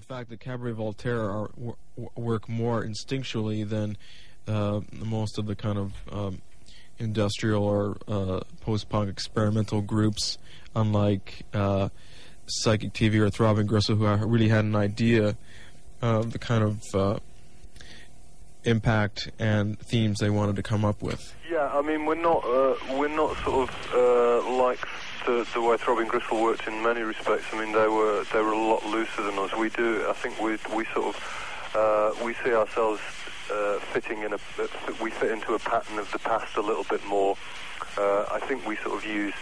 fact that Cabaret Voltaire work more instinctually than most of the kind of industrial or post-punk experimental groups, unlike Psychic TV or Throbbing Gristle, who really had an idea of the kind of impact and themes they wanted to come up with. Yeah, I mean, we're not sort of like the way Throbbing Gristle worked in many respects. I mean, they were a lot looser than us. We do. I think we sort of we see ourselves fitting in we fit into a pattern of the past a little bit more. I think we sort of use,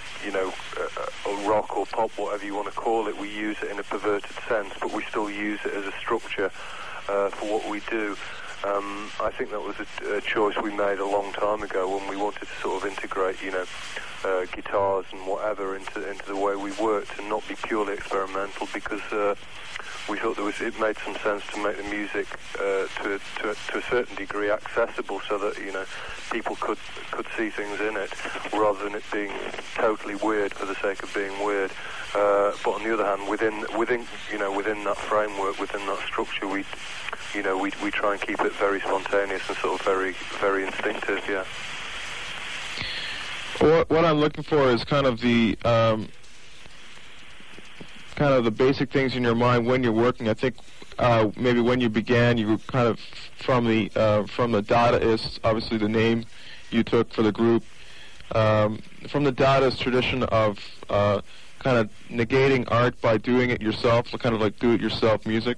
rock or pop, whatever you want to call it. We use it in a perverted sense, but we still use it as a structure for what we do. I think that was a choice we made a long time ago when we wanted to sort of integrate, guitars and whatever into the way we worked and not be purely experimental, because we thought it made some sense to make the music to a certain degree accessible, so that people could see things in it, rather than it being totally weird for the sake of being weird. But on the other hand, within that framework, within that structure, we try and keep it very spontaneous and sort of very, very instinctive. Yeah. What I'm looking for is kind of the basic things in your mind when you're working. I think maybe when you began, you were kind of from the Dadaists, obviously the name you took for the group, from the Dadaist tradition of kind of negating art by doing it yourself, so kind of like do-it-yourself music.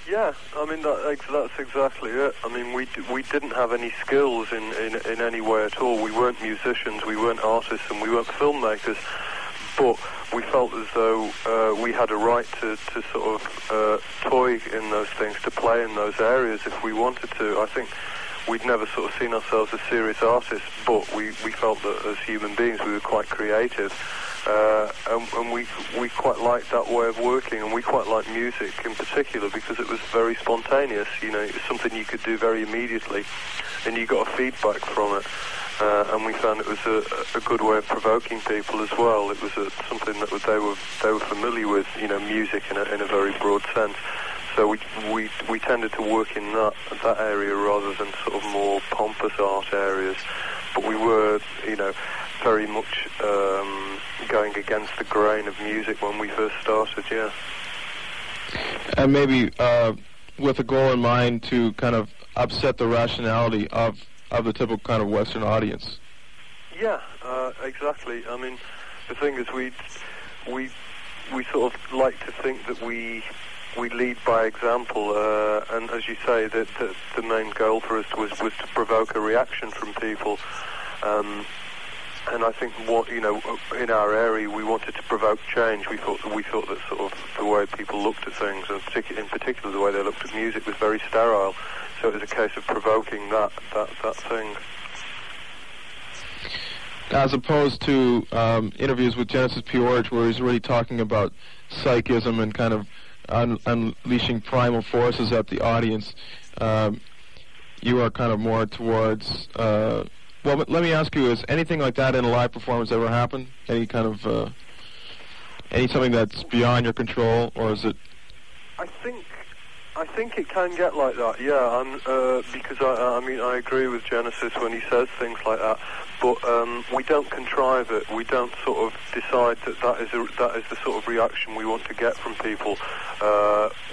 Yeah, I mean that's exactly it. I mean we didn't have any skills in any way at all. We weren't musicians, we weren't artists, and we weren't filmmakers. But we felt as though we had a right to sort of toy in those things, to play in those areas if we wanted to. I think we'd never sort of seen ourselves as serious artists, but we felt that as human beings we were quite creative. And we quite liked that way of working, and we quite liked music in particular because it was very spontaneous. It was something you could do very immediately, and you got a feedback from it. And we found it was a good way of provoking people as well. It was something that they were familiar with, music in a very broad sense. So we tended to work in that area rather than sort of more pompous art areas. But we were, very much going against the grain of music when we first started, yeah. And maybe with a goal in mind to kind of upset the rationality of the typical kind of Western audience. Yeah, exactly. I mean, the thing is, we sort of like to think that we lead by example, and as you say, that the main goal for us was to provoke a reaction from people. And I think in our area we wanted to provoke change. We thought that sort of the way people looked at things, and in particular the way they looked at music, was very sterile. So it was a case of provoking that thing. As opposed to interviews with Genesis P-Orridge, where he's really talking about psychism and kind of unleashing primal forces at the audience, you are kind of more towards... well, let me ask you, has anything like that in a live performance ever happened? Any kind of... something that's beyond your control, or is it... I think it can get like that, yeah, because I agree with Genesis when he says things like that, but we don't contrive it. We don't sort of decide that is the sort of reaction we want to get from people.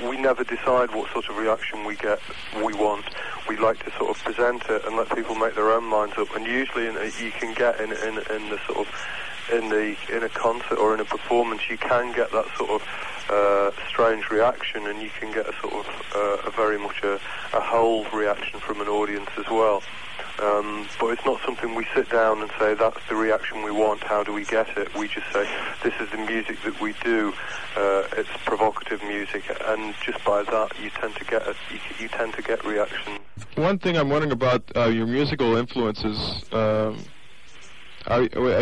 We never decide what sort of reaction we want. We like to sort of present it and let people make their own minds up, and usually you can get in the sort of in a concert or in a performance, you can get that sort of strange reaction, and you can get a sort of a very much a whole reaction from an audience as well. But it's not something we sit down and say, that's the reaction we want, how do we get it? We just say, this is the music that we do, it's provocative music, and just by that you tend to get reaction. One thing I'm wondering about your musical influences, do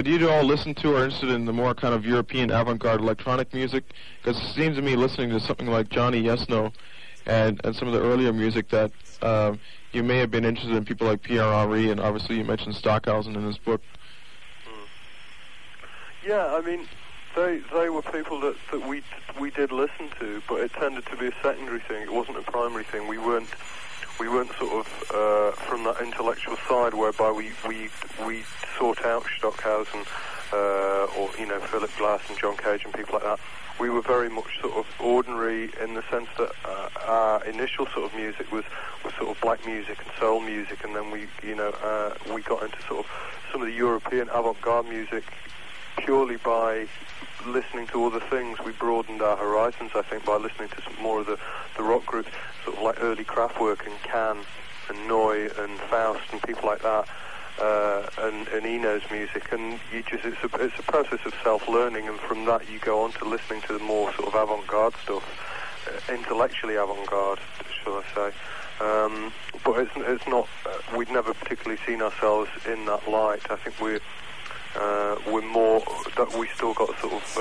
you all listen to or interested in the more kind of European avant-garde electronic music? Because it seems to me, listening to something like Johnny Yesno and some of the earlier music, that you may have been interested in people like Pierre Henry, and obviously you mentioned Stockhausen in this book. Yeah, I mean, they were people that we did listen to, but it tended to be a secondary thing. It wasn't a primary thing. We weren't sort of from that intellectual side whereby we sought out Stockhausen or Philip Glass and John Cage and people like that. We were very much sort of ordinary in the sense that our initial sort of music was sort of black music and soul music, and then we got into sort of some of the European avant-garde music purely by listening to other things. We broadened our horizons, I think, by listening to some more of the rock groups, sort of like early Kraftwerk and Can and Neu and Faust and people like that, and Eno's music. And it's a process of self-learning, and from that you go on to listening to the more sort of avant-garde stuff, intellectually avant-garde, shall I say. But it's not. We'd never particularly seen ourselves in that light. I think we're more that we still got sort of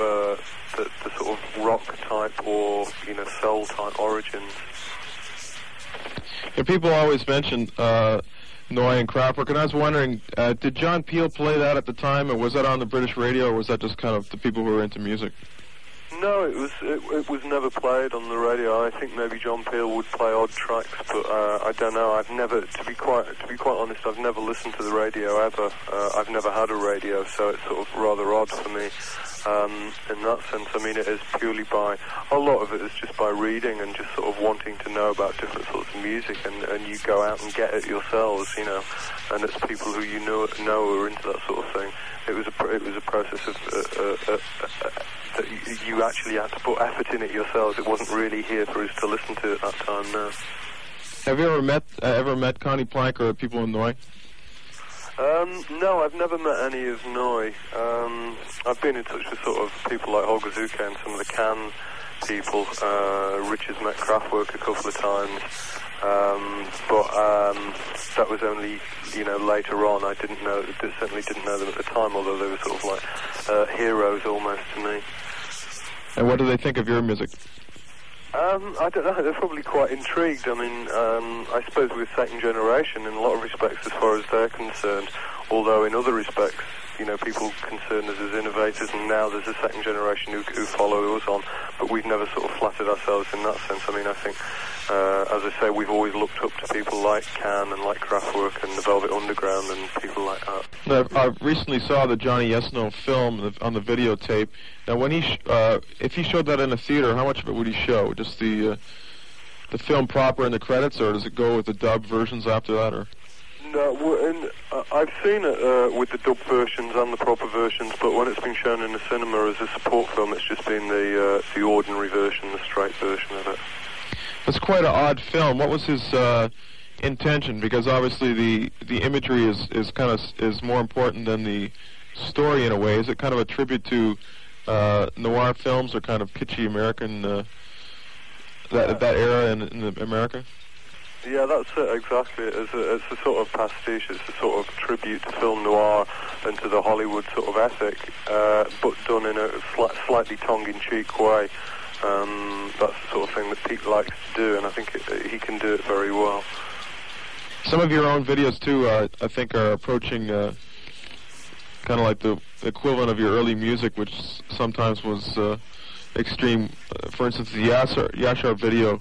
the sort of rock type or soul type origins. And people always mention Neu and Kraftwerk, and I was wondering, did John Peel play that at the time, or was that on the British radio, or was that just kind of the people who were into music? No, it was never played on the radio. I think maybe John Peel would play odd tracks, but I don't know. I've never, to be quite honest, I've never listened to the radio ever. I've never had a radio, so it's sort of rather odd for me. In that sense, I mean, it is purely by, a lot of it is just by reading and just sort of wanting to know about different sorts of music, and you go out and get it yourselves, and it's people who you know are into that sort of thing. It was a process of that you actually had to put effort in it yourselves. It wasn't really here for us to listen to at that time. No. Have you ever met Connie Plank or people in Neu? No, I've never met any of Neu. I've been in touch with sort of people like Holger Zucker and some of the Can people. Richard's met Kraftwerk a couple of times, but that was only later on. I certainly didn't know them at the time, although they were sort of like heroes almost to me. And what do they think of your music? I don't know. They're probably quite intrigued. I mean, I suppose we're second generation in a lot of respects as far as they're concerned, although in other respects, people concern us as innovators, and now there's a second generation who follow us on, but we've never sort of flattered ourselves in that sense. I mean, I think, as I say, we've always looked up to people like Can and like Kraftwerk and the Velvet Underground and people like that. I recently saw the Johnny Yesno film on the videotape. Now, when if he showed that in a theater, how much of it would he show? Just the film proper and the credits, or does it go with the dub versions after that, or? No, I've seen it with the dub versions and the proper versions, but when it's been shown in the cinema as a support film, it's just been the ordinary version, the straight version of it. It's quite an odd film. What was his intention? Because obviously the imagery is more important than the story in a way. Is it kind of a tribute to noir films, or kind of kitschy American that era in America? Yeah, that's it, exactly. It's a sort of pastiche, it's a sort of tribute to film noir and to the Hollywood sort of ethic, but done in a slightly tongue-in-cheek way. That's the sort of thing that Pete likes to do, and I think he can do it very well. Some of your own videos, too, I think are approaching kind of like the equivalent of your early music, which sometimes was extreme. For instance, the Yashar video,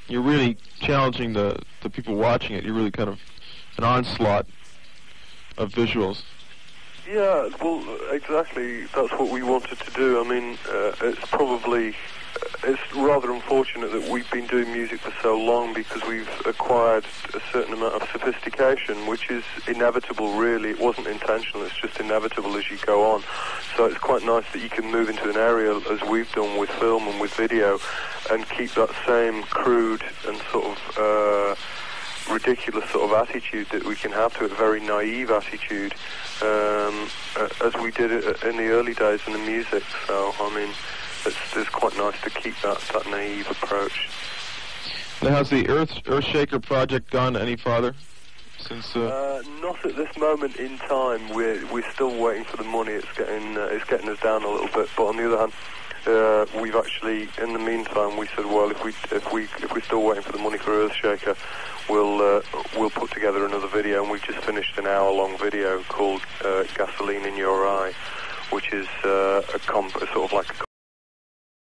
you're really challenging the people watching it. You're really kind of an onslaught of visuals. Yeah, well, exactly. That's what we wanted to do. I mean, it's rather unfortunate that we've been doing music for so long, because we've acquired a certain amount of sophistication, which is inevitable, really. It wasn't intentional, it's just inevitable as you go on. So it's quite nice that you can move into an area, as we've done with film and with video, and keep that same crude and sort of ridiculous sort of attitude that we can have to it, a very naive attitude, as we did it in the early days in the music. So, I mean, it's quite nice to keep that naive approach. Now, has the Earthshaker project gone any farther? Since not at this moment in time. We're still waiting for the money. It's getting us down a little bit. But on the other hand, we've actually, in the meantime, we said, well, if we're still waiting for the money for Earthshaker, we'll put together another video, and we've just finished an hour-long video called "Gasoline in Your Eye," which is sort of like a